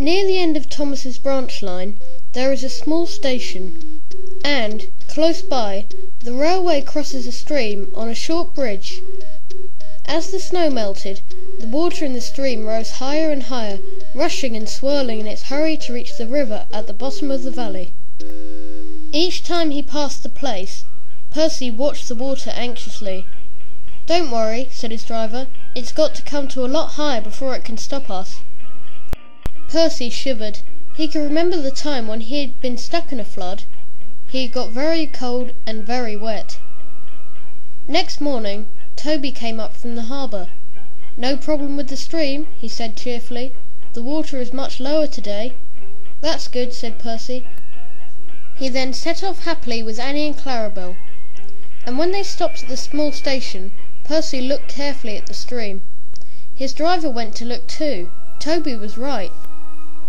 Near the end of Thomas's branch line, there is a small station, and, close by, the railway crosses a stream on a short bridge. As the snow melted, the water in the stream rose higher and higher, rushing and swirling in its hurry to reach the river at the bottom of the valley. Each time he passed the place, Percy watched the water anxiously. "Don't worry," said his driver. "It's got to come to a lot higher before it can stop us." Percy shivered. He could remember the time when he had been stuck in a flood. He had got very cold and very wet. Next morning, Toby came up from the harbour. "No problem with the stream," he said cheerfully. "The water is much lower today." "That's good," said Percy. He then set off happily with Annie and Clarabell, and when they stopped at the small station, Percy looked carefully at the stream. His driver went to look too. Toby was right.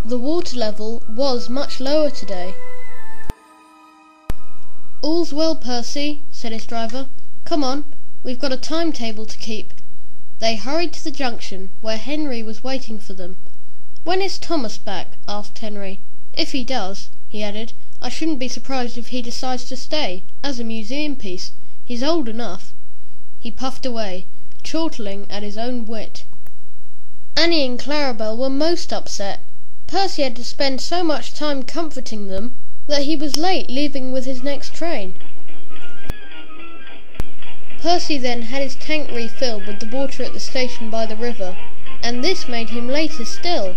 The water level was much lower today. "All's well, Percy," said his driver. "Come on, we've got a timetable to keep." They hurried to the junction, where Henry was waiting for them. "When is Thomas back?" asked Henry. "If he does," he added, "I shouldn't be surprised if he decides to stay, as a museum piece. He's old enough." He puffed away, chortling at his own wit. Annie and Clarabell were most upset. Percy had to spend so much time comforting them that he was late leaving with his next train. Percy then had his tank refilled with the water at the station by the river, and this made him later still.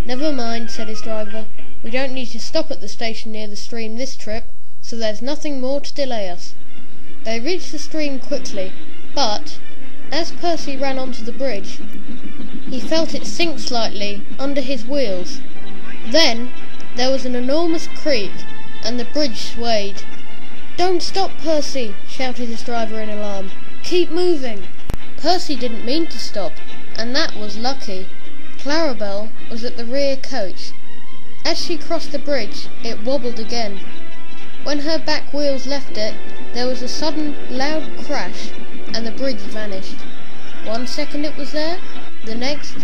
"Never mind," said his driver. "We don't need to stop at the station near the stream this trip, so there's nothing more to delay us." They reached the stream quickly, but, as Percy ran onto the bridge, he felt it sink slightly under his wheels. Then there was an enormous creak, and the bridge swayed. "Don't stop, Percy!" shouted his driver in alarm. "Keep moving!" Percy didn't mean to stop, and that was lucky. Clarabell was at the rear coach. As she crossed the bridge, it wobbled again. When her back wheels left it, there was a sudden, loud crash, and the bridge vanished. 1 second it was there, the next,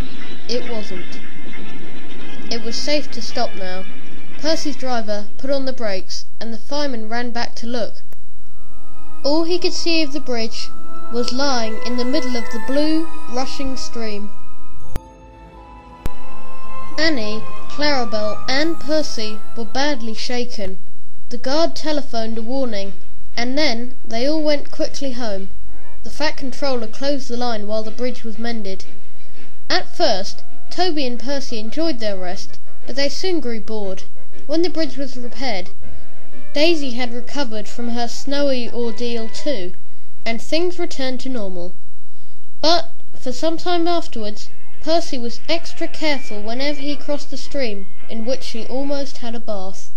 it wasn't. It was safe to stop now. Percy's driver put on the brakes, and the fireman ran back to look. All he could see of the bridge was lying in the middle of the blue, rushing stream. Annie, Clarabell, and Percy were badly shaken. The guard telephoned a warning, and then they all went quickly home. The Fat Controller closed the line while the bridge was mended. At first, Toby and Percy enjoyed their rest, but they soon grew bored. When the bridge was repaired, Daisy had recovered from her snowy ordeal too, and things returned to normal. But for some time afterwards, Percy was extra careful whenever he crossed the stream, in which he almost had a bath.